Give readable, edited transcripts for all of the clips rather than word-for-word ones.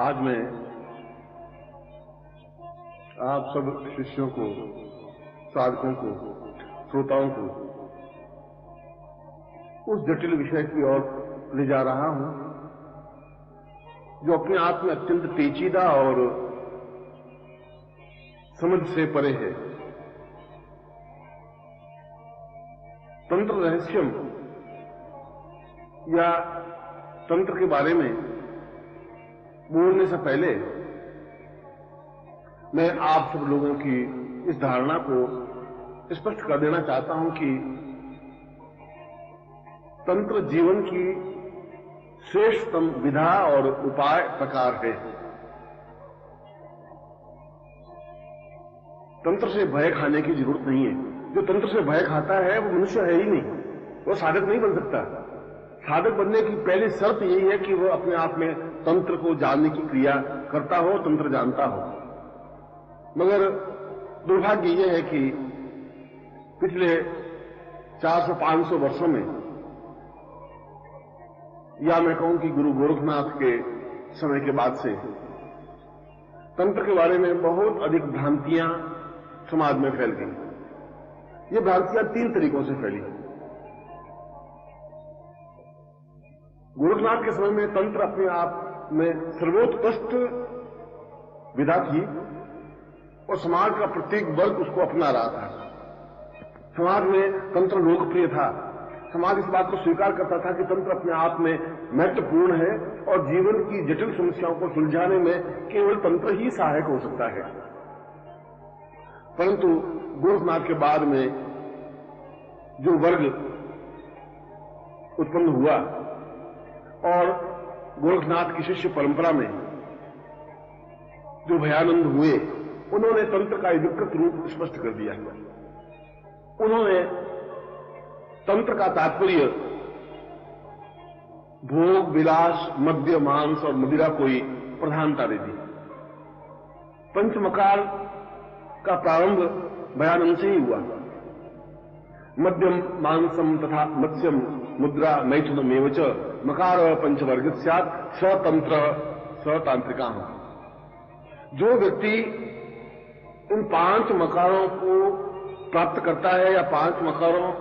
आज मैं आप सब शिष्यों को, साधकों को, श्रोताओं को उस जटिल विषय की ओर ले जा रहा हूं जो अपने आप में अत्यंत पेचीदा और समझ से परे है। तंत्र रहस्यम या तंत्र के बारे में बोलने से पहले मैं आप सब लोगों की इस धारणा को स्पष्ट कर देना चाहता हूं कि तंत्र जीवन की श्रेष्ठतम विधा और उपाय प्रकार है। तंत्र से भय खाने की जरूरत नहीं है। जो तंत्र से भय खाता है वो मनुष्य है ही नहीं, वो साधक नहीं बन सकता। साधक बनने की पहली शर्त यही है कि वो अपने आप में तंत्र को जानने की क्रिया करता हो, तंत्र जानता हो। मगर दुर्भाग्य यह है कि पिछले 400-500 वर्षों में, या मैं कहूं कि गुरु गोरखनाथ के समय के बाद से तंत्र के बारे में बहुत अधिक भ्रांतियां समाज में फैल गई। ये भ्रांतियां 3 तरीकों से फैली। गोरखनाथ के समय में तंत्र अपने आप में सर्वोत्कृष्ट विधा थी और समाज का प्रत्येक वर्ग उसको अपना रहा था। समाज में तंत्र लोकप्रिय था। समाज इस बात को स्वीकार करता था कि तंत्र अपने आप में महत्वपूर्ण है और जीवन की जटिल समस्याओं को सुलझाने में केवल तंत्र ही सहायक हो सकता है। परंतु गोरखनाथ के बाद में जो वर्ग उत्पन्न हुआ और गोरखनाथ की शिष्य परंपरा में जो भयानंद हुए, उन्होंने तंत्र का विकृत रूप स्पष्ट कर दिया। उन्होंने तंत्र का तात्पर्य भोग, विलास, मद्य, मांस और मदिरा को ही प्रधानता दे दी। पंचमकार का प्रारंभ भयानंद से ही हुआ। मध्यम मांसम तथा मत्स्यम मुद्रा मैथुनमेव च मकार पंचवर्गित स्यात् स्वतंत्र स्वतांत्रिका। जो व्यक्ति इन 5 मकारों को प्राप्त करता है या 5 मकारों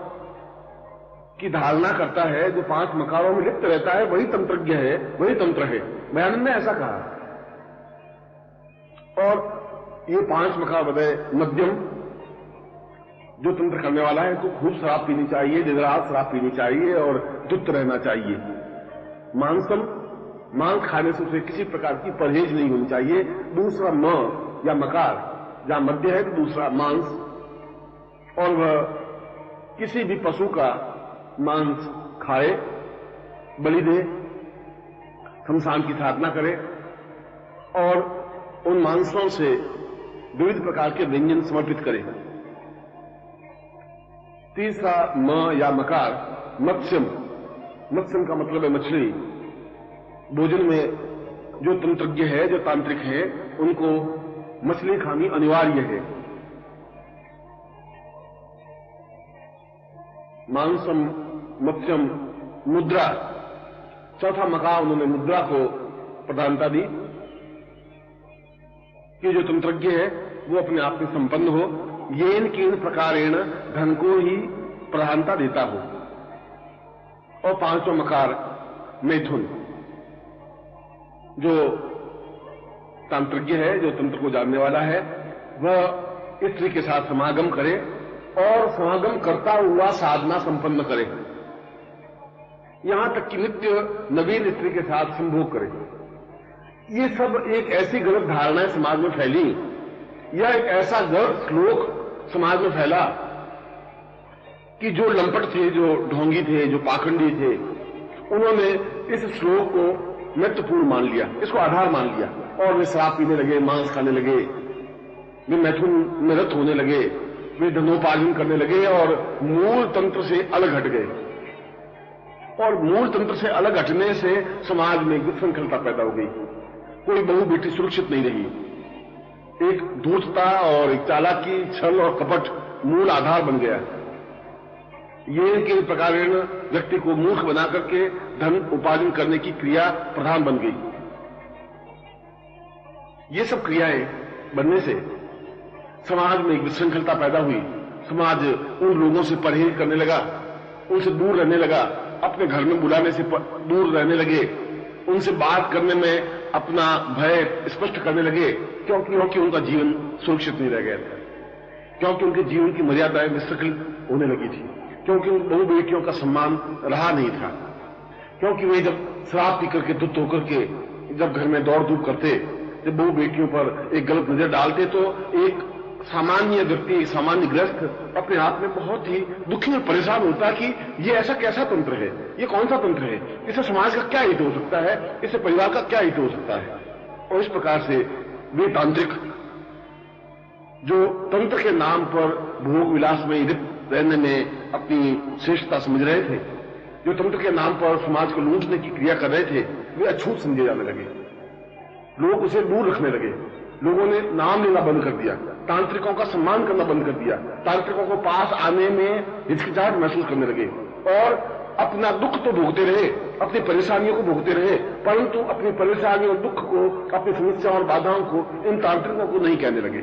की धारणा करता है, जो 5 मकारों में लिप्त रहता है, वही तंत्रज्ञ है, वही तंत्र है। भयानंद ने ऐसा कहा। और ये 5 मकार बताए। मध्यम, जो तंत्र करने वाला है तो खूब शराब पीनी चाहिए, निद्रास शराब पीनी चाहिए और दुष्ट रहना चाहिए। मांसम, मांस खाने से उसे किसी प्रकार की परहेज नहीं होनी चाहिए। दूसरा म या मकार, जहां मध्य है तो दूसरा मांस, और वह किसी भी पशु का मांस खाए, बलि दे, शमशान की साधना करे और उन मांसों से विविध प्रकार के व्यंजन समर्पित करे। तीसरा म या मकार मत्स्यम, मत्स्यम का मतलब है मछली। भोजन में जो तंत्रज्ञ है, जो तांत्रिक है, उनको मछली खानी अनिवार्य है। मांसम, मत्स्यम, मुद्रा, चौथा मकार उन्होंने मुद्रा को प्रधानता दी कि जो तंत्रज्ञ है वो अपने आप में संपन्न हो, येन केन प्रकारेण धन को ही प्रधानता देता हो। और 5वां मकार मैथुन, जो तांत्रिज्ञ है, जो तंत्र को जानने वाला है, वह स्त्री के साथ समागम करे और समागम करता हुआ साधना संपन्न करे, यहां तक कि नित्य नवीन स्त्री के साथ संभोग करे। ये सब एक ऐसी गलत धारणाएं समाज में फैली, या एक ऐसा गलत श्लोक समाज में फैला कि जो लंपट थे, जो ढोंगी थे, जो पाखंडी थे, उन्होंने इस श्लोक को महत्वपूर्ण मान लिया, इसको आधार मान लिया और वे शराब पीने लगे, मांस खाने लगे, वे मैथुन में रत होने लगे, वे धनोपार्जन करने लगे और मूल तंत्र से अलग हट गए। और मूल तंत्र से अलग हटने से समाज में विसंखलता पैदा हो गई। कोई बहु बेटी सुरक्षित नहीं रही। एक धूर्तता और एक चालाकी, छल और कपट मूल आधार बन गया। ये के प्रकार व्यक्ति को मूर्ख बना करके धन उपार्जन करने की क्रिया प्रधान बन गई। ये सब क्रियाएं बनने से समाज में एक विशृंखलता पैदा हुई। समाज उन लोगों से परहेज करने लगा, उनसे दूर रहने लगा, अपने घर में बुलाने से दूर रहने लगे, उनसे बात करने में अपना भय स्पष्ट करने लगे, क्योंकि उनका जीवन सुरक्षित नहीं रह गया था, क्योंकि उनके जीवन की मर्यादाएं विशृंखलित होने लगी थी, क्योंकि उन बहु बेटियों का सम्मान रहा नहीं था, क्योंकि वे जब शराब पी करके धुत होकर के जब घर में दौड़ धूप करते, जब बहु बेटियों पर एक गलत नजर डालते, तो एक सामान्य व्यक्ति, सामान्य गृहस्थ अपने आप में बहुत ही दुखी और परेशान होता कि ये ऐसा कैसा तंत्र है, ये कौन सा तंत्र है, इससे समाज का क्या हित हो सकता है, इससे परिवार का क्या हित हो सकता है। और इस प्रकार से वे तांत्रिक जो तंत्र के नाम पर भोग विलास में लिप्त रहने में अपनी श्रेष्ठता समझ रहे थे, जो तंत्र के नाम पर समाज को लूटने की क्रिया कर रहे थे, वे अछूत समझे जाने लगे, लोग उसे दूर रखने लगे, लोगों ने नाम लेना बंद कर दिया, तांत्रिकों का सम्मान करना बंद कर दिया, तांत्रिकों को पास आने में हिचकिचाहट महसूस करने लगे और अपना दुख तो भोगते रहे, अपनी परेशानियों को भोगते रहे, परंतु अपनी परेशानियों और दुख को, अपनी समस्या और बाधाओं को इन तांत्रिकों को नहीं कहने लगे,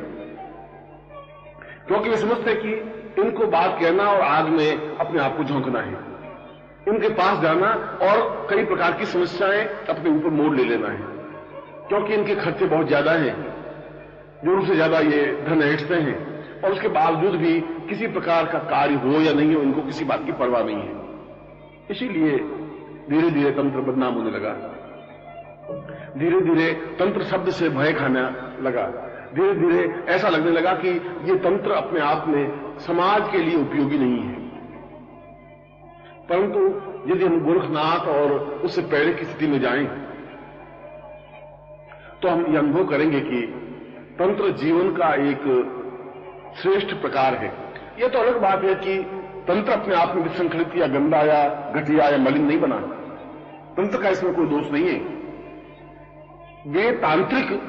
क्योंकि वे समझते कि इनको बात कहना और आग में अपने आप को झोंकना है, इनके पास जाना और कई प्रकार की समस्याएं अपने ऊपर मोड़ ले लेना है, क्योंकि इनके खर्चे बहुत ज्यादा हैं, जरूर से ज्यादा ये धन ऐंठते हैं, और उसके बावजूद भी किसी प्रकार का कार्य हो या नहीं हो, इनको किसी बात की परवाह नहीं है। इसीलिए धीरे धीरे तंत्र बदनाम होने लगा, धीरे धीरे तंत्र शब्द से भय खाने लगा, धीरे धीरे ऐसा लगने लगा कि ये तंत्र अपने आप में समाज के लिए उपयोगी नहीं है। परंतु यदि हम गोरखनाथ और उससे पहले की स्थिति में जाएं, तो हम यह अनुभव करेंगे कि तंत्र जीवन का एक श्रेष्ठ प्रकार है। यह तो अलग बात है कि तंत्र अपने आप में विसंखलित या गंदा या घटिया या मलिन नहीं बना, तंत्र का इसमें कोई दोष नहीं है। वे तांत्रिक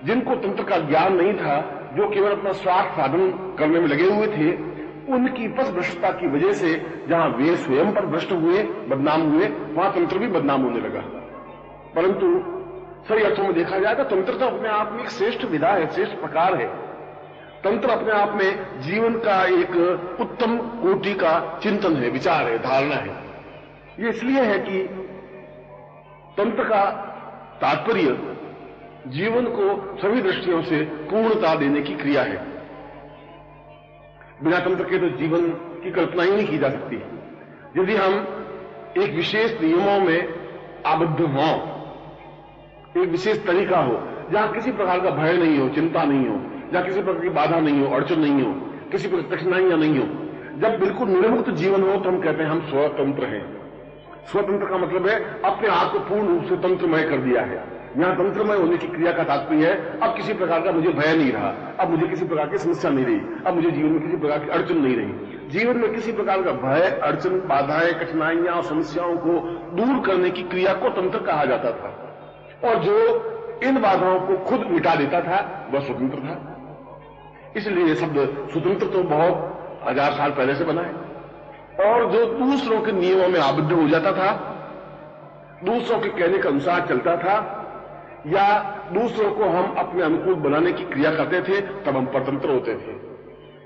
जिनको तंत्र का ज्ञान नहीं था, जो केवल अपना स्वार्थ साधन करने में लगे हुए थे, उनकी पथभ्रष्टता की वजह से जहां वे स्वयं पर भ्रष्ट हुए, बदनाम हुए, वहां तंत्र भी बदनाम होने लगा। परंतु सही अर्थों में देखा जाए तो तंत्र तो अपने आप में एक श्रेष्ठ विधा है, श्रेष्ठ प्रकार है। तंत्र अपने आप में जीवन का एक उत्तम कोटि का चिंतन है, विचार है, धारणा है। ये इसलिए है कि तंत्र का तात्पर्य जीवन को सभी दृष्टियों से पूर्णता देने की क्रिया है। बिना तंत्र के तो जीवन की कल्पना ही नहीं की जा सकती। यदि हम एक विशेष नियमों में आबद्ध हों, एक विशेष तरीका हो जहां किसी प्रकार का भय नहीं हो, चिंता नहीं हो, जहां किसी प्रकार की बाधा नहीं हो, अड़चन नहीं हो, किसी प्रकार की कठिनाइयां नहीं हो, जब बिल्कुल निर्मुक्त जीवन हो, तो हम कहते हैं हम स्वतंत्र हैं। स्वतंत्र का मतलब है अपने आप को पूर्ण रूप से तंत्रमय कर दिया है। यहां तंत्रमय होने की क्रिया का तात्पर्य है अब किसी प्रकार का मुझे भय नहीं रहा, अब मुझे किसी प्रकार की समस्या नहीं रही, अब मुझे जीवन में किसी प्रकार की अड़चन नहीं रही। जीवन में किसी प्रकार का भय, अड़चन, बाधाएं, कठिनाइयां और समस्याओं को दूर करने की क्रिया को तंत्र कहा जाता था, और जो इन बाधाओं को खुद मिटा देता था वह स्वतंत्र था। इसलिए ये शब्द स्वतंत्र तो बहुत हजार साल पहले से बना है। और जो दूसरों के नियमों में आबद्ध हो जाता था, दूसरों के कहने के अनुसार चलता था, या दूसरों को हम अपने अनुकूल बनाने की क्रिया करते थे, तब हम परतंत्र होते थे।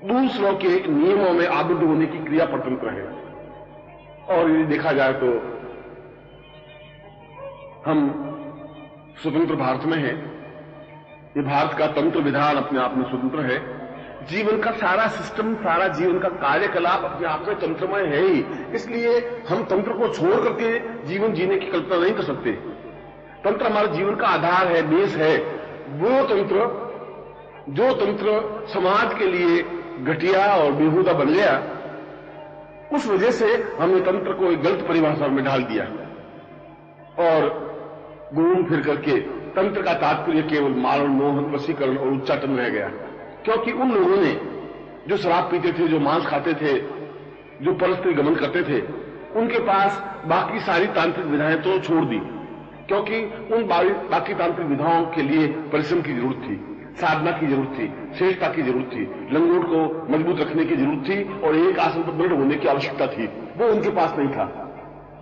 दूसरों के नियमों में आबद्ध होने की क्रिया परतंत्र है। और यदि देखा जाए तो हम स्वतंत्र भारत में हैं। ये भारत का तंत्र विधान अपने आप में स्वतंत्र है। जीवन का सारा सिस्टम, सारा जीवन का कार्यकलाप अपने आप में तंत्रमय है ही। इसलिए हम तंत्र को छोड़ करके जीवन जीने की कल्पना नहीं कर सकते। तंत्र हमारे जीवन का आधार है, बेस है। वो तंत्र, जो तंत्र समाज के लिए घटिया और बेहुदा बन गया, उस वजह से हमने तंत्र को एक गलत परिभाषा में ढाल दिया और घूम फिर करके तंत्र का तात्पर्य केवल मारण, मोहन, वशीकरण और उच्चाटन रह गया। क्योंकि उन लोगों ने जो शराब पीते थे, जो मांस खाते थे, जो परस्त्री गमन करते थे, उनके पास बाकी सारी तांत्रिक विधाएं तो छोड़ दी, क्योंकि उन बाकी तांत्रिक विधाओं के लिए परिश्रम की जरूरत थी, साधना की जरूरत थी, श्रेष्ठता की जरूरत थी, लंगोट को मजबूत रखने की जरूरत थी और एक आसन पर दृढ़ होने की आवश्यकता थी। वो उनके पास नहीं था,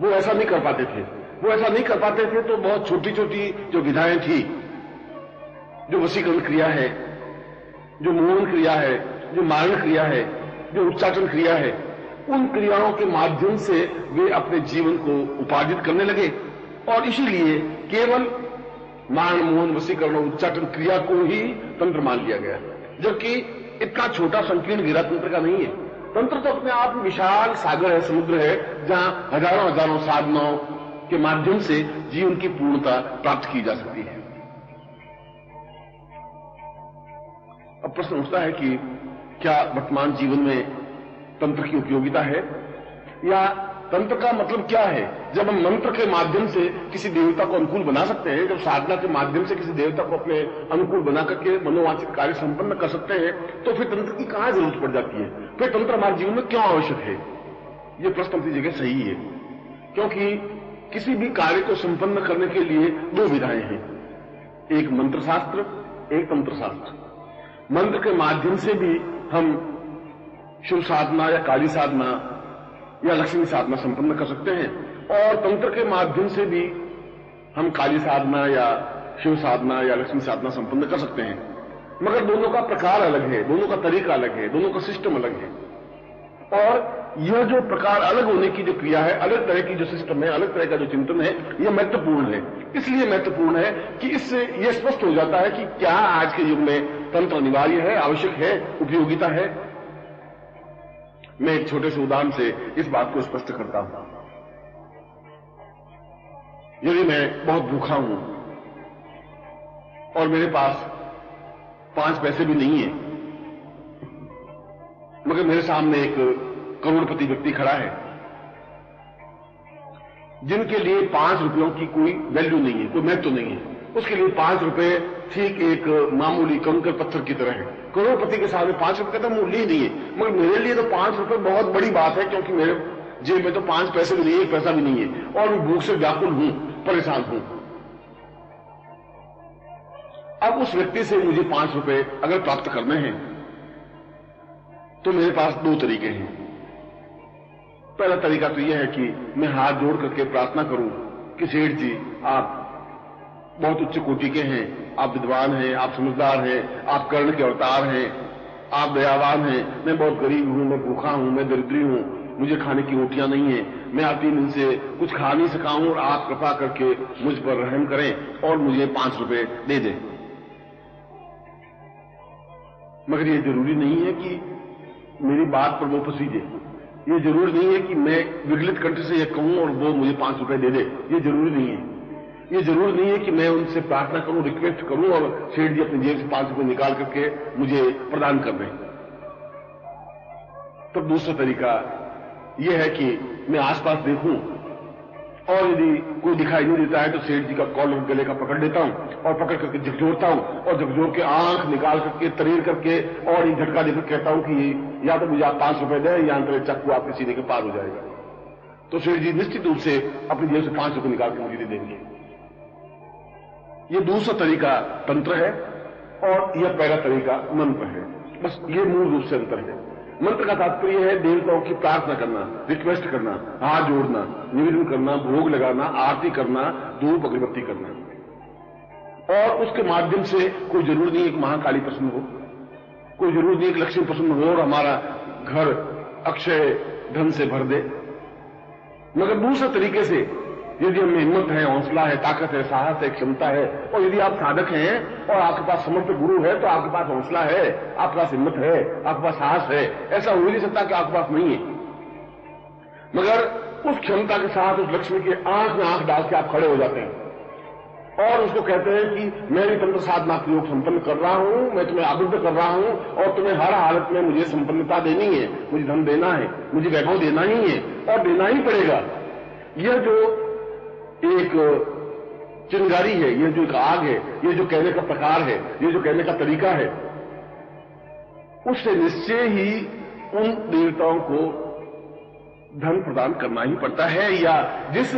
वो ऐसा नहीं कर पाते थे। वो ऐसा नहीं कर पाते थे तो बहुत छोटी छोटी जो विधाएं थी, जो वशीकरण क्रिया है, जो मोहन क्रिया है, जो मारण क्रिया है, जो उच्चाटन क्रिया है, उन क्रियाओं के माध्यम से वे अपने जीवन को उपार्जित करने लगे और इसीलिए केवल मारण मोहन वशीकरण और उच्चाटन क्रिया को ही तंत्र मान लिया गया, जबकि इतना छोटा संकीर्ण घेरा तंत्र का नहीं है। तंत्र तो अपने आप में विशाल सागर है, समुद्र है, जहां हजारों हजारों साधनाओं के माध्यम से जीवन की पूर्णता प्राप्त की जा सकती है। अब प्रश्न उठता है कि क्या वर्तमान जीवन में तंत्र की उपयोगिता है, या तंत्र का मतलब क्या है? जब हम मंत्र के माध्यम से किसी देवता को अनुकूल बना सकते हैं, जब साधना के माध्यम से किसी देवता को अपने अनुकूल बना करके मनोवांछित कार्य संपन्न कर सकते हैं, तो फिर तंत्र की कहां जरूरत पड़ जाती है? फिर तंत्र हमारे जीवन में क्यों आवश्यक है? यह प्रश्न अपनी जगह सही है, क्योंकि किसी भी कार्य को संपन्न करने के लिए दो विधाएं हैं, एक मंत्र शास्त्र, एक तंत्र शास्त्र। मंत्र के माध्यम से भी हम शिव साधना या काली साधना या लक्ष्मी साधना संपन्न कर सकते हैं, और तंत्र के माध्यम से भी हम काली साधना या शिव साधना या लक्ष्मी साधना संपन्न कर सकते हैं। मगर दोनों का प्रकार अलग है, दोनों का तरीका अलग है, दोनों का सिस्टम अलग है। और यह जो प्रकार अलग होने की जो क्रिया है, अलग तरह की जो सिस्टम है, अलग तरह का जो चिंतन है, यह महत्वपूर्ण है। इसलिए महत्वपूर्ण है कि इससे यह स्पष्ट हो जाता है कि क्या आज के युग में तंत्र अनिवार्य है, आवश्यक है, उपयोगिता है। मैं एक छोटे से उदाहरण से इस बात को स्पष्ट करता हूं। यदि मैं बहुत भूखा हूं और मेरे पास 5 पैसे भी नहीं है, मगर मेरे सामने एक करोड़पति व्यक्ति खड़ा है जिनके लिए 5 रुपयों की कोई वैल्यू नहीं है, कोई महत्व नहीं है, उसके लिए 5 रुपए ठीक एक मामूली कंकर पत्थर की तरह है। करोड़पति के सामने 5 रुपए का तो मूल्य ही नहीं है, मगर मेरे लिए तो 5 रुपए बहुत बड़ी बात है, क्योंकि मेरे जेब में तो 5 पैसे भी नहीं है, 1 पैसा भी नहीं है, और मैं भूख से व्याकुल हूं, परेशान हूं। अब उस व्यक्ति से मुझे 5 रुपए अगर प्राप्त करने हैं तो मेरे पास 2 तरीके हैं। पहला तरीका तो यह है कि मैं हाथ जोड़ करके प्रार्थना करूं कि सेठ जी, आप बहुत उच्च कोटि के हैं, आप विद्वान हैं, आप समझदार हैं, आप कर्ण के अवतार हैं, आप दयावान हैं, मैं बहुत गरीब हूं, मैं भूखा हूं, मैं दरिद्री हूं, मुझे खाने की रोटियां नहीं है, मैं आप 3 दिन से कुछ खा नहीं सका हूं, और आप कृपा करके मुझ पर रहम करें और मुझे 5 रुपए दे दें। मगर यह जरूरी नहीं है कि मेरी बात पर वो पसीजे, ये जरूरी नहीं है कि मैं विगलित कंठ से यह कहूं और वो मुझे 5 रुपए दे दे, ये जरूरी नहीं है। ये जरूरी नहीं है कि मैं उनसे प्रार्थना करूं, रिक्वेस्ट करूं और सेठ जी अपनी जेब से 5 रुपए निकाल करके मुझे प्रदान कर दें। तो दूसरा तरीका यह है कि मैं आसपास देखूं और यदि कोई दिखाई नहीं देता है तो सेठ जी का कॉलर गले का पकड़ लेता हूं और पकड़ करके झकझोरता हूं, और झकझोर के आंख निकाल करके तरीर करके और ये झटका देकर कहता हूं कि या तो मुझे आप 5 रुपए दें, या अंतरे चक्कू आपके सीने के पार हो जाएगा। तो सेठ जी निश्चित रूप से अपनी जेब से 5 रुपए निकाल के मुझे दे देंगे। ये दूसरा तरीका तंत्र है और यह पहला तरीका मंत्र है। बस ये मूल रूप से अंतर है। मंत्र का तात्पर्य है देवताओं की प्रार्थना करना, रिक्वेस्ट करना, हाथ जोड़ना, निवेदन करना, भोग लगाना, आरती करना, धूप अगरबत्ती करना। और उसके माध्यम से कोई जरूर नहीं एक महाकाली प्रसन्न हो, कोई जरूर नहीं एक लक्ष्मी प्रसन्न हो और हमारा घर अक्षय धन से भर दे। मगर दूसरे तरीके से यदि हमें हिम्मत है, हौसला है, ताकत है, साहस है, क्षमता है, और यदि आप साधक हैं और आपके पास समर्थ गुरु है तो आपके पास हौसला है, आपके पास हिम्मत है, आपके पास साहस है, ऐसा हो ही नहीं सकता कि आपके पास नहीं है। मगर उस क्षमता के साथ उस लक्ष्मी के आंख में आंख डाल के आप खड़े हो जाते हैं और उसको कहते हैं कि मैं भी तंत्र साधना का योग संपन्न कर रहा हूं, मैं तुम्हें आबद्ध कर रहा हूं और तुम्हें हर हालत में मुझे संपन्नता देनी है, मुझे धन देना है, मुझे वैभव देना ही है और देना ही पड़ेगा। यह जो एक चिंगारी है, यह जो एक आग है, यह जो कहने का प्रकार है, यह जो कहने का तरीका है, उससे निश्चय ही उन देवताओं को धन प्रदान करना ही पड़ता है, या जिस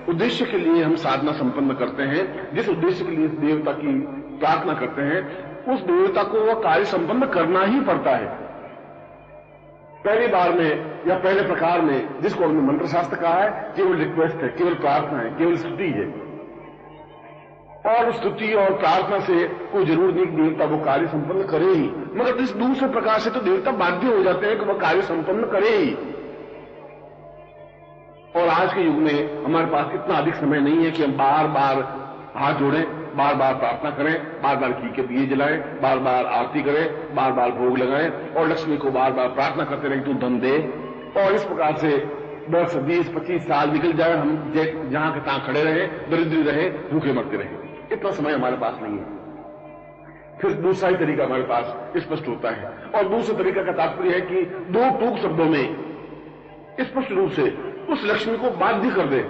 उद्देश्य के लिए हम साधना संपन्न करते हैं, जिस उद्देश्य के लिए देवता की प्रार्थना करते हैं, उस देवता को वह कार्य संपन्न करना ही पड़ता है। पहली बार में या पहले प्रकार में, जिसको हमने मंत्र शास्त्र कहा है, केवल रिक्वेस्ट है, केवल प्रार्थना है, केवल स्तुति है। और स्तुति और प्रार्थना से कोई जरूर नहीं कि देवता वो कार्य संपन्न करे ही, मगर इस दूसरे प्रकार से तो देवता बाध्य हो जाते हैं कि वह कार्य संपन्न करे ही। और आज के युग में हमारे पास इतना अधिक समय नहीं है कि हम बार बार हाथ जोड़ें, बार बार प्रार्थना करें, बार बार घी के दिए जलाएं, बार बार आरती करें, बार बार भोग लगाएं और लक्ष्मी को बार बार प्रार्थना करते रहें तू धन दे। और इस प्रकार से 10, 20, 25 साल निकल जाए, हम जहां के तहां खड़े रहे, दरिद्री रहे, भूखे मरते रहे। इतना समय हमारे पास नहीं है। फिर दूसरा ही तरीका हमारे पास स्पष्ट होता है, और दूसरे तरीका का तात्पर्य है कि दो टूक शब्दों में स्पष्ट रूप से उस लक्ष्मी को बाध्य कर दे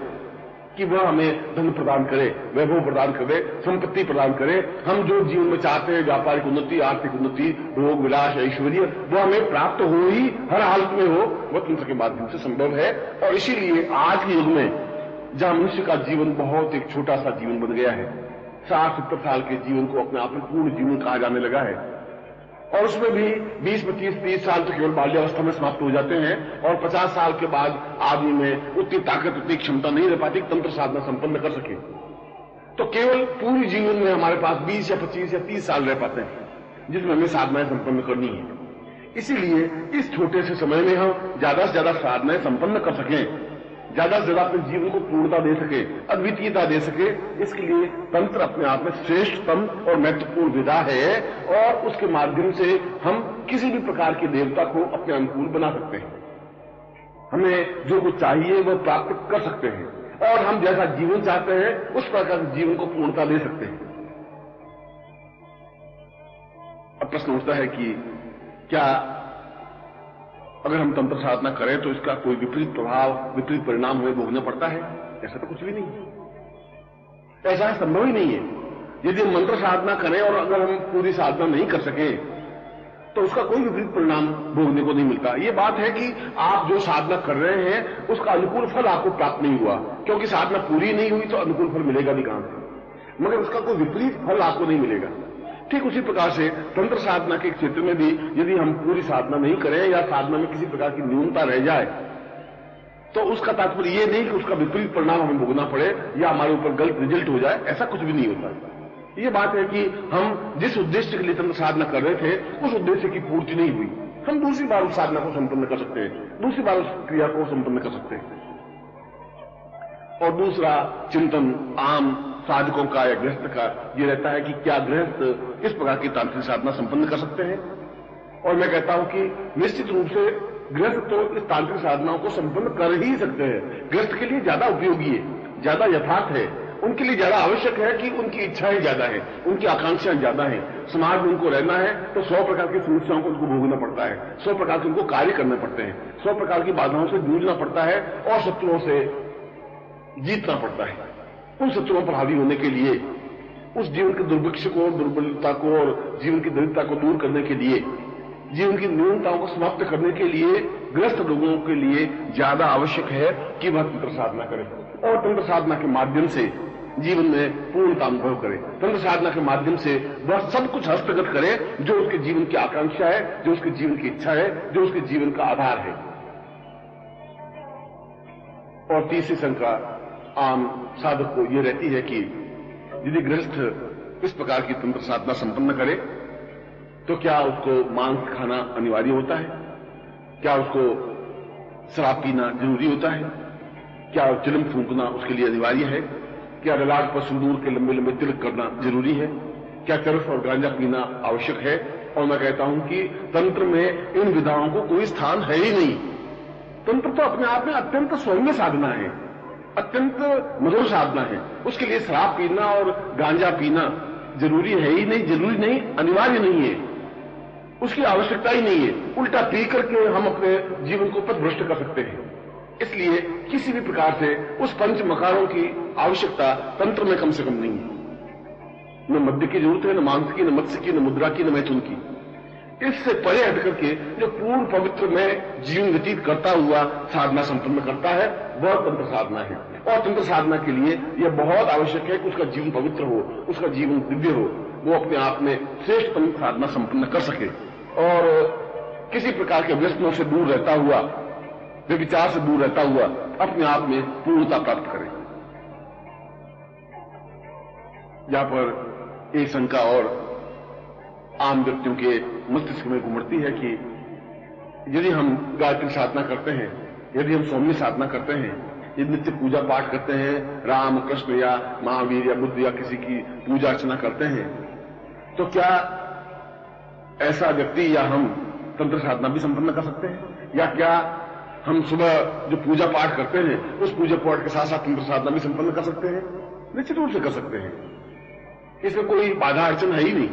कि वह हमें धन प्रदान करे, वैभव प्रदान करे, संपत्ति प्रदान करे। हम जो जीवन में चाहते हैं, व्यापारिक उन्नति, आर्थिक उन्नति, भोग विलास, ऐश्वर्य, वो हमें प्राप्त हो ही, हर हालत में हो, वह तंत्र के माध्यम से संभव है। और इसीलिए आज के युग में जहां मनुष्य का जीवन बहुत एक छोटा सा जीवन बन गया है, 60-70 साल के जीवन को अपने आप में पूर्ण जीवन कहा जाने लगा है, और उसमें भी 20, 25, 30 साल तो केवल बाल्यावस्था में समाप्त हो जाते हैं, और 50 साल के बाद आदमी में उतनी ताकत, उतनी क्षमता नहीं रह पाती तंत्र साधना संपन्न कर सके। तो केवल पूरी जीवन में हमारे पास 20 या 25 या 30 साल रह पाते हैं, जिसमें हमें साधनाएं संपन्न करनी है। इसीलिए इस छोटे से समय में हम ज्यादा से ज्यादा साधनाएं संपन्न कर सकें, ज्यादा से ज्यादा अपने जीवन को पूर्णता दे सके, अद्वितीयता दे सके, इसके लिए तंत्र अपने आप में श्रेष्ठतम और महत्वपूर्ण विधा है। और उसके माध्यम से हम किसी भी प्रकार के देवता को अपने अनुकूल बना सकते हैं। हमें जो कुछ चाहिए वह प्राप्त कर सकते हैं, और हम जैसा जीवन चाहते हैं उस प्रकार के जीवन को पूर्णता दे सकते हैं। अब प्रश्न उठता है कि क्या अगर हम तंत्र साधना करें तो इसका कोई विपरीत प्रभाव, विपरीत परिणाम हमें भोगना पड़ता है? ऐसा तो कुछ भी नहीं है, ऐसा संभव ही नहीं है। यदि हम मंत्र साधना करें और अगर हम पूरी साधना नहीं कर सके तो उसका कोई विपरीत परिणाम भोगने को नहीं मिलता। ये बात है कि आप जो साधना कर रहे हैं उसका अनुकूल फल आपको प्राप्त नहीं हुआ, क्योंकि साधना पूरी नहीं हुई तो अनुकूल फल मिलेगा भी कहां से, मगर उसका कोई विपरीत फल आपको नहीं मिलेगा। ठीक उसी प्रकार से तंत्र साधना के क्षेत्र में भी यदि हम पूरी साधना नहीं करें या साधना में किसी प्रकार की न्यूनता रह जाए तो उसका तात्पर्य यह नहीं कि उसका विपरीत परिणाम हमें भोगना पड़े या हमारे ऊपर गलत रिजल्ट हो जाए, ऐसा कुछ भी नहीं होता। ये बात है कि हम जिस उद्देश्य के लिए तंत्र साधना कर रहे थे उस उद्देश्य की पूर्ति नहीं हुई, हम दूसरी बार उस साधना को संपन्न कर सकते हैं, दूसरी बार उस क्रिया को संपन्न कर सकते हैं। और दूसरा चिंतन आम साधकों का या गृहस्थ का ये रहता है कि क्या गृहस्थ इस प्रकार की तांत्रिक साधना संपन्न कर सकते हैं? और मैं कहता हूं कि निश्चित रूप से गृहस्थ तो इस तांत्रिक साधनाओं को संपन्न कर ही सकते हैं। गृहस्थ के लिए ज्यादा उपयोगी है, ज्यादा यथार्थ है, उनके लिए ज्यादा आवश्यक है कि उनकी इच्छाएं ज्यादा है, उनकी आकांक्षाएं ज्यादा है। समाज में उनको रहना है तो 100 प्रकार की समस्याओं को उनको भोगना पड़ता है, 100 प्रकार के उनको कार्य करने पड़ते हैं, 100 प्रकार की बाधाओं से जूझना पड़ता है और शत्रुओं से जीतना पड़ता है। उन शत्रुओं पर हावी होने के लिए, उस जीवन के दुर्भिक्ष को, दुर्बलता को और जीवन की दरिद्रता को दूर करने के लिए, जीवन की न्यूनताओं को समाप्त करने के लिए ग्रस्त लोगों के लिए ज्यादा आवश्यक है कि वह तंत्र साधना करें और तंत्र साधना के माध्यम से जीवन में पूर्णता अनुभव करे। तंत्र साधना के माध्यम से वह सब कुछ हस्तगत करे जो उसके जीवन की आकांक्षा है, जो उसके जीवन की इच्छा है, जो उसके जीवन का आधार है। और तीसरी शंका आम साधक को यह रहती है कि यदि गृहस्थ इस प्रकार की तंत्र साधना संपन्न करे तो क्या उसको मांस खाना अनिवार्य होता है? क्या उसको शराब पीना जरूरी होता है? क्या चिलम फूंकना उसके लिए अनिवार्य है? क्या ललाट पर सिंदूर के लंबे लंबे तिलक करना जरूरी है? क्या चरस और गांजा पीना आवश्यक है? और मैं कहता हूं कि तंत्र में इन विधाओं को कोई स्थान है ही नहीं। तंत्र तो अपने आप में अत्यंत सौम्य साधना है, अत्यंत मधुर साधना है। उसके लिए शराब पीना और गांजा पीना जरूरी है ही नहीं, जरूरी नहीं, अनिवार्य नहीं है, उसकी आवश्यकता ही नहीं है। उल्टा पी करके हम अपने जीवन को पथभ्रष्ट कर सकते हैं। इसलिए किसी भी प्रकार से उस पंच मकारों की आवश्यकता तंत्र में कम से कम नहीं है। न मद्य की जरूरत है, न मांस की, न मत्स्य की, न मुद्रा की, न मैथुन की। इससे परे हट करके जो पूर्ण पवित्र में जीवन व्यतीत करता हुआ साधना संपन्न करता है वह तंत्र साधना है। और तंत्र साधना के लिए यह बहुत आवश्यक है कि उसका जीवन पवित्र हो, उसका जीवन दिव्य हो, वो अपने आप में श्रेष्ठ तंत्र साधना संपन्न कर सके और किसी प्रकार के व्यसनों से दूर रहता हुआ, विचार से दूर रहता हुआ अपने आप में पूर्णता प्राप्त करे। यहां पर एक शंका और आम व्यक्तियों के मस्तिष्क में घुमड़ती है कि यदि हम गायत्री साधना करते हैं, यदि हम सौम्य साधना करते हैं, यदि नित्य पूजा पाठ करते हैं, राम कृष्ण या महावीर या बुद्ध या किसी की पूजा अर्चना करते हैं, तो क्या ऐसा व्यक्ति या हम तंत्र साधना भी संपन्न कर सकते हैं? या क्या हम सुबह जो पूजा पाठ करते हैं उस पूजा पाठ के साथ साथ तंत्र साधना भी संपन्न कर सकते हैं? निश्चित रूप से कर सकते हैं। इसमें कोई बाधा अड़चन है ही नहीं,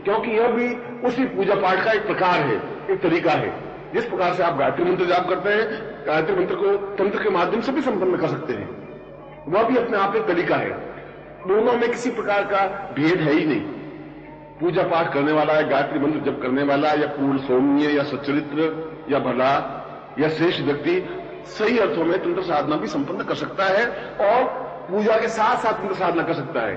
क्योंकि यह भी उसी पूजा पाठ का एक प्रकार है, एक तरीका है। जिस प्रकार से आप गायत्री मंत्र जाप करते हैं, गायत्री मंत्र को तंत्र के माध्यम से भी संपन्न कर सकते हैं, वह भी अपने आप एक तरीका है। दोनों में किसी प्रकार का भेद है ही नहीं। पूजा पाठ करने वाला या गायत्री मंत्र जप करने वाला या पूर्ण सौम्य या सच्चरित्र या भला या श्रेष्ठ व्यक्ति सही अर्थों में तंत्र साधना भी संपन्न कर सकता है और पूजा के साथ साथ तंत्र साधना कर सकता है।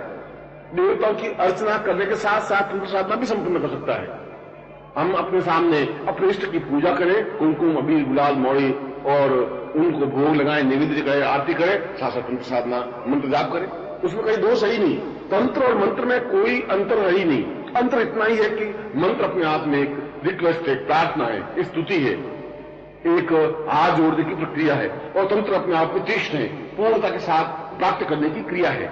देवताओं की अर्चना करने के साथ साथ तंत्र साधना भी संपन्न कर सकता है। हम अपने सामने अपने इष्ट की पूजा करें, कुमकुम अबीर गुलाल मौड़ी और उनको भोग लगाएं, निवेद्य करें, आरती करें, साथ साथ तंत्र साधना मंत्र जाप करें, उसमें कहीं दोष है ही नहीं। तंत्र और मंत्र में कोई अंतर है ही नहीं। अंतर इतना ही है कि मंत्र अपने आप में एक रिक्वेस्ट है, प्रार्थना है, एक स्तुति है, एक हाथ जोड़ने की प्रक्रिया है, और तंत्र अपने आप में तीक्ष्ण है, पूर्णता के साथ प्राप्त करने की क्रिया है।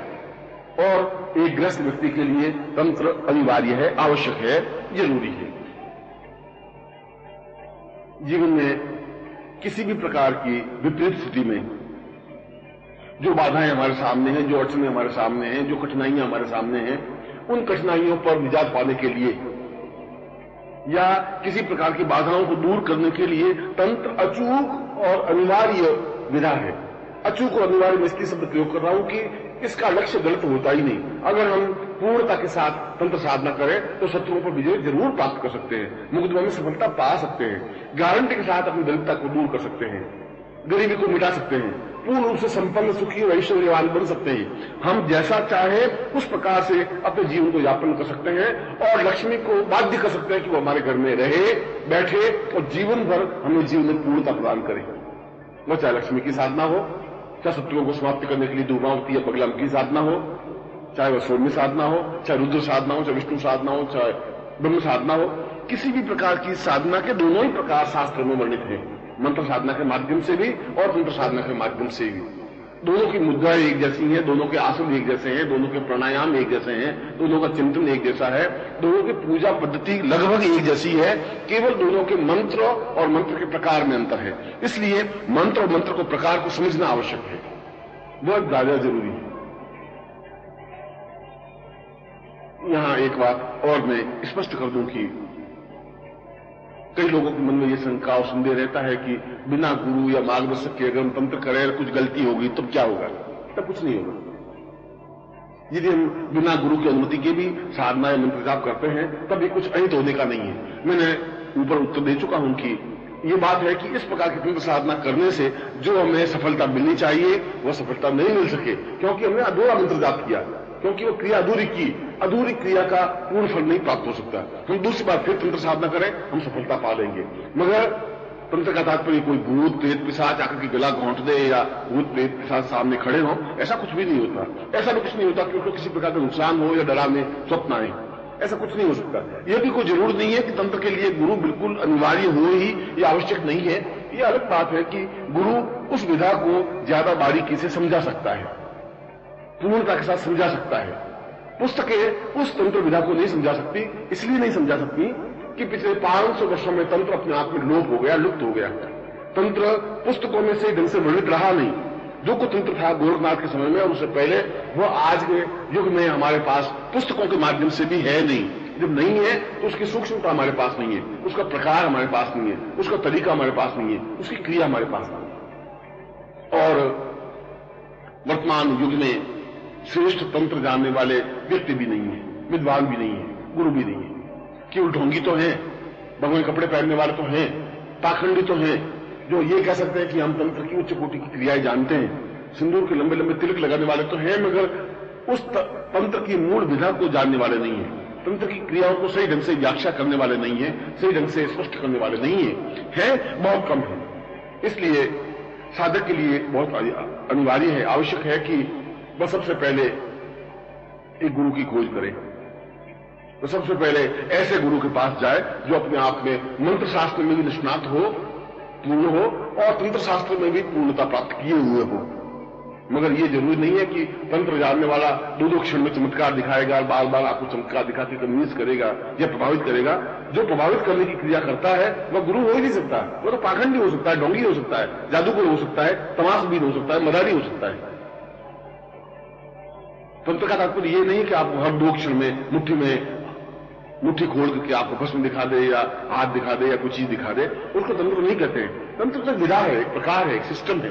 और एक ग्रस्त व्यक्ति के लिए तंत्र अनिवार्य है, आवश्यक है, जरूरी है। जीवन में किसी भी प्रकार की विपरीत स्थिति में जो बाधाएं हमारे सामने हैं, जो अड़चनें हमारे सामने हैं, जो कठिनाइयां हमारे सामने हैं, उन कठिनाइयों पर निजात पाने के लिए या किसी प्रकार की बाधाओं को दूर करने के लिए तंत्र अचूक और अनिवार्य विधा है। अचूक और अनिवार्य में इसलिए शब्द प्रयोग कर रहा हूं कि इसका लक्ष्य गलत होता ही नहीं। अगर हम पूर्णता के साथ तंत्र साधना करें तो शत्रुओं पर विजय जरूर प्राप्त कर सकते हैं, मुकदमा में सफलता पा सकते हैं, गारंटी के साथ अपनी दरिद्रता को दूर कर सकते हैं, गरीबी को मिटा सकते हैं, पूर्ण रूप से संपन्न सुखी और ऐश्वर्यवान बन सकते हैं। हम जैसा चाहे उस प्रकार से अपने जीवन को यापन कर सकते हैं और लक्ष्मी को बाध्य कर सकते हैं कि वो हमारे घर में रहे, बैठे और जीवन भर हमें जीवन में पूर्णता प्रदान करे। वो चाहे लक्ष्मी की साधना हो, चाहे शत्रुओं को समाप्त करने के लिए दुर्गावती या बगलाम की साधना हो, चाहे वह सौम्य साधना हो, चाहे रुद्र साधना हो, चाहे विष्णु साधना हो, चाहे ब्रह्म साधना हो, किसी भी प्रकार की साधना के दोनों ही प्रकार शास्त्र में वर्णित हैं, मंत्र साधना के माध्यम से भी और तंत्र साधना के माध्यम से भी। दोनों की मुद्राएं एक जैसी हैं, दोनों के आसन एक जैसे हैं, दोनों के प्राणायाम एक जैसे हैं, दोनों का चिंतन एक जैसा है, दोनों की पूजा पद्धति लगभग एक जैसी है, केवल दोनों के मंत्र और मंत्र के प्रकार में अंतर है। इसलिए मंत्र और मंत्र को प्रकार को समझना आवश्यक है, बहुत ज्यादा जरूरी है। यहां एक बात और मैं स्पष्ट कर दूं कि कई लोगों के मन में यह शंका और संदेह रहता है कि बिना गुरु या मार्गदर्शक के अगर हम तंत्र करें, कुछ गलती होगी तब क्या होगा? तब कुछ नहीं होगा। यदि हम बिना गुरु की अनुमति के भी साधना या मंत्र जाप करते हैं तब ये कुछ अहित होने का नहीं है। मैंने ऊपर उत्तर दे चुका हूं कि ये बात है कि इस प्रकार की तंत्र साधना करने से जो हमें सफलता मिलनी चाहिए वह सफलता नहीं मिल सके, क्योंकि हमने अधूरा मंत्र जाप किया, क्योंकि वो क्रिया अधूरी की। अधूरी क्रिया का पूर्ण फल नहीं प्राप्त हो सकता। हम दूसरी बार फिर तंत्र साधना करें, हम सफलता पा लेंगे। मगर तंत्र का तात्पर्य कोई भूत प्रेत पिशाच आकर के गला घोंट दे या भूत प्रेत पिशाच सामने खड़े हो, ऐसा कुछ भी नहीं होता। ऐसा भी कुछ नहीं होता कि उनको किसी प्रकार का नुकसान हो या डरावने स्वप्न आए, ऐसा कुछ नहीं हो सकता। यह भी कोई जरूरत नहीं है कि तंत्र के लिए गुरु बिल्कुल अनिवार्य हो ही, यह आवश्यक नहीं है। यह अलग बात है कि गुरु उस विधा को ज्यादा बारीकी से समझा सकता है, पूर्णता के साथ समझा सकता है। पुस्तकें उस तंत्र विधा को नहीं समझा सकती, इसलिए नहीं समझा सकती कि पिछले 500 वर्षों में तंत्र अपने आप में लोप हो गया, लुप्त हो गया। तंत्र पुस्तकों में से ढंग से वर्णित रहा नहीं। जो कुछ तंत्र था गोरखनाथ के समय में और उससे पहले, वह आज के युग में हमारे पास पुस्तकों के माध्यम से भी है नहीं। जब नहीं है तो उसकी सूक्ष्मता हमारे पास नहीं है, उसका प्रकार हमारे पास नहीं है, उसका तरीका हमारे पास नहीं है, उसकी क्रिया हमारे पास नहीं है। और वर्तमान युग में श्रेष्ठ तंत्र जानने वाले व्यक्ति भी नहीं है, विद्वान भी नहीं है, गुरु भी नहीं है। केवल ढोंगी तो हैं, भगवे कपड़े पहनने वाले तो हैं, पाखंडी तो हैं, जो ये कह सकते हैं कि हम तंत्र की उच्च कोटि की क्रियाएं जानते हैं। सिंदूर के लंबे लंबे तिलक लगाने वाले तो हैं, मगर उस तंत्र की मूल विधा को जानने वाले नहीं है। तंत्र की क्रियाओं को सही ढंग से व्याख्या करने वाले नहीं है, सही ढंग से स्पष्ट करने वाले नहीं है बहुत कम है। इसलिए साधक के लिए बहुत अनिवार्य है, आवश्यक है कि वह सबसे पहले एक गुरु की खोज करे। तो सबसे पहले ऐसे गुरु के पास जाए जो अपने आप में मंत्र शास्त्र में भी निष्णात हो, पूर्ण हो और तंत्र शास्त्र में भी पूर्णता प्राप्त किए हुए हो। मगर ये जरूरी नहीं है कि तंत्र जानने वाला दो क्षण में चमत्कार दिखाएगा, बार बार आपको चमत्कार दिखाकर कन्विंस करेगा या प्रभावित करेगा। जो प्रभावित करने की क्रिया करता है वह गुरु हो ही नहीं सकता। वह तो पाखंडी हो सकता है, ढोंगी हो सकता है, जादूगर हो सकता है, तमाशबीन हो सकता है, मदारी हो सकता है। तंत्र का तात्पर्य ये नहीं कि आपको हर 2 क्षण में मुट्ठी खोल करके आपको भस्म दिखा दे या हाथ दिखा दे या कोई चीज दिखा दे, उसको तंत्र नहीं कहते हैं। तंत्र तो विधा है, एक प्रकार है, एक सिस्टम है।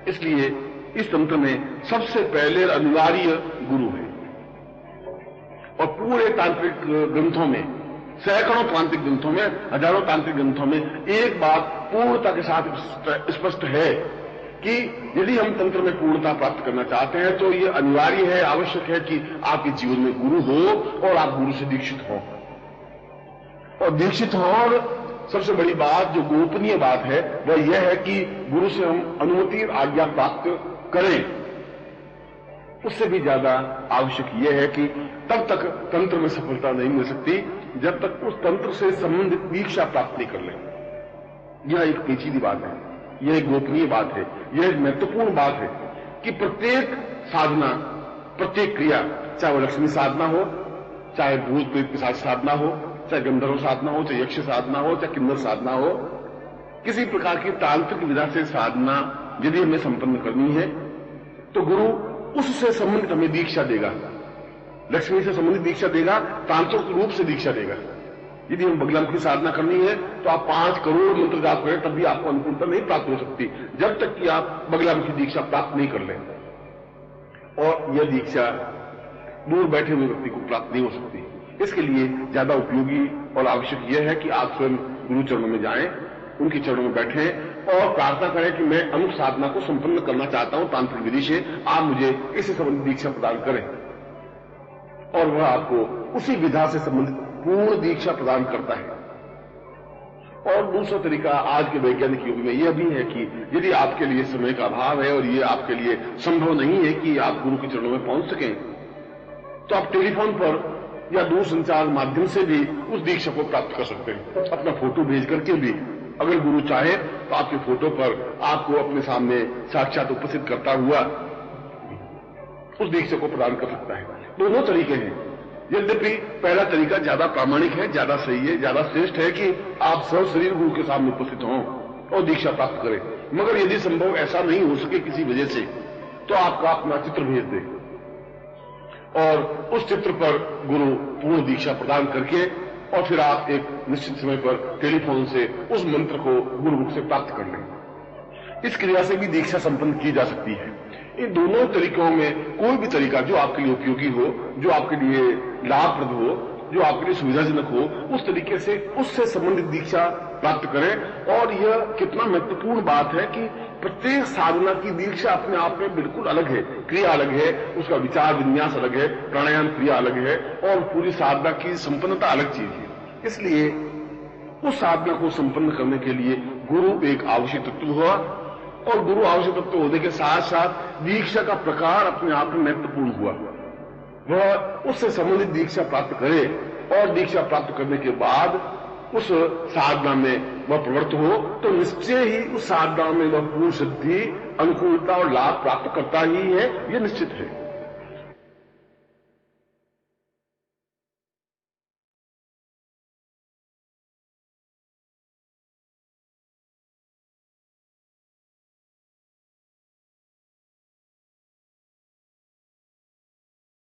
इसलिए इस तंत्र में सबसे पहले अनिवार्य गुरु है। और पूरे तांत्रिक ग्रंथों में, सैकड़ों तांत्रिक ग्रंथों में, हजारों तांत्रिक ग्रंथों में एक बात पूर्णता के साथ स्पष्ट है कि यदि हम तंत्र में पूर्णता प्राप्त करना चाहते हैं तो यह अनिवार्य है, आवश्यक है कि आपके जीवन में गुरु हो और आप गुरु से दीक्षित हो। और दीक्षित हो, और सबसे बड़ी बात जो गोपनीय बात है वह यह है कि गुरु से हम अनुमति और आज्ञा प्राप्त करें। उससे भी ज्यादा आवश्यक यह है कि तब तक तंत्र में सफलता नहीं मिल सकती जब तक उस तंत्र से संबंधित दीक्षा प्राप्त नहीं कर लें। यह एक पेचीदी बात है, यह एक गोपनीय बात है, यह एक महत्वपूर्ण बात है कि प्रत्येक साधना, प्रत्येक क्रिया, चाहे वह लक्ष्मी साधना हो, चाहे भूत प्रेत पिशाच साधना हो, चाहे गंधर्व साधना हो, चाहे यक्ष साधना हो, चाहे किन्नर साधना हो, किसी प्रकार की तांत्रिक विधा से साधना यदि हमें संपन्न करनी है तो गुरु उससे संबंधित हमें दीक्षा देगा। लक्ष्मी से संबंधित दीक्षा देगा, तांत्रिक रूप से दीक्षा देगा। यदि हम बगलामुखी साधना करनी है तो आप 5 करोड़ मंत्र जाप करें तब भी आपको अनुकूलता नहीं प्राप्त हो सकती जब तक कि आप बगलामुखी दीक्षा प्राप्त नहीं कर लें। और यह दीक्षा दूर बैठे हुए व्यक्ति को प्राप्त नहीं हो सकती। इसके लिए ज्यादा उपयोगी और आवश्यक यह है कि आप स्वयं गुरु चरणों में जाएं, उनके चरणों में बैठें और प्रार्थना करें कि मैं अमुक साधना को संपन्न करना चाहता हूं तांत्रिक विधि से, आप मुझे इससे संबंधित दीक्षा प्रदान करें। और वह आपको उसी विधा से संबंधित पूर्ण दीक्षा प्रदान करता है। और दूसरा तरीका आज के वैज्ञानिक युग में यह भी है कि यदि आपके लिए समय का अभाव है और यह आपके लिए संभव नहीं है कि आप गुरु के चरणों में पहुंच सकें, तो आप टेलीफोन पर या दूरसंचार माध्यम से भी उस दीक्षा को प्राप्त कर सकते हैं। अपना फोटो भेज करके भी अगर गुरु चाहे तो आपके फोटो पर आपको अपने सामने साक्षात उपस्थित करता हुआ उस दीक्षा को प्रदान कर सकता है। दोनों तरीके हैं। यद्यपि पहला तरीका ज्यादा प्रामाणिक है, ज्यादा सही है, ज्यादा श्रेष्ठ है कि आप सशरीर गुरु के सामने उपस्थित हों और दीक्षा प्राप्त करें। मगर यदि संभव ऐसा नहीं हो सके किसी वजह से तो आपका अपना चित्र भेज दे और उस चित्र पर गुरु पूर्ण दीक्षा प्रदान करके और फिर आप एक निश्चित समय पर टेलीफोन से उस मंत्र को गुरुमुख से प्राप्त कर लें। इस क्रिया से भी दीक्षा संपन्न की जा सकती है। इन दोनों तरीकों में कोई भी तरीका जो आपके लिए उपयोगी हो, जो आपके लिए लाभप्रद हो, जो आपके लिए सुविधाजनक हो, उस तरीके से उससे संबंधित दीक्षा प्राप्त करें। और यह कितना महत्वपूर्ण बात है कि प्रत्येक साधना की दीक्षा अपने आप में बिल्कुल अलग है, क्रिया अलग है, उसका विचार विन्यास अलग है, प्राणायाम क्रिया अलग है और पूरी साधना की संपन्नता अलग चीज है। इसलिए उस साधना को संपन्न करने के लिए गुरु एक आवश्यक तत्व हुआ और गुरु आवश्यक तत्व होने के साथ साथ दीक्षा का प्रकार अपने आप में महत्वपूर्ण हुआ। वह उससे संबंधित दीक्षा प्राप्त करे और दीक्षा प्राप्त करने के बाद उस साधना में वह प्रवृत्त हो तो निश्चय ही उस साधना में वह पूर्ण सिद्धि, अनुकूलता और लाभ प्राप्त करता ही है, यह निश्चित है।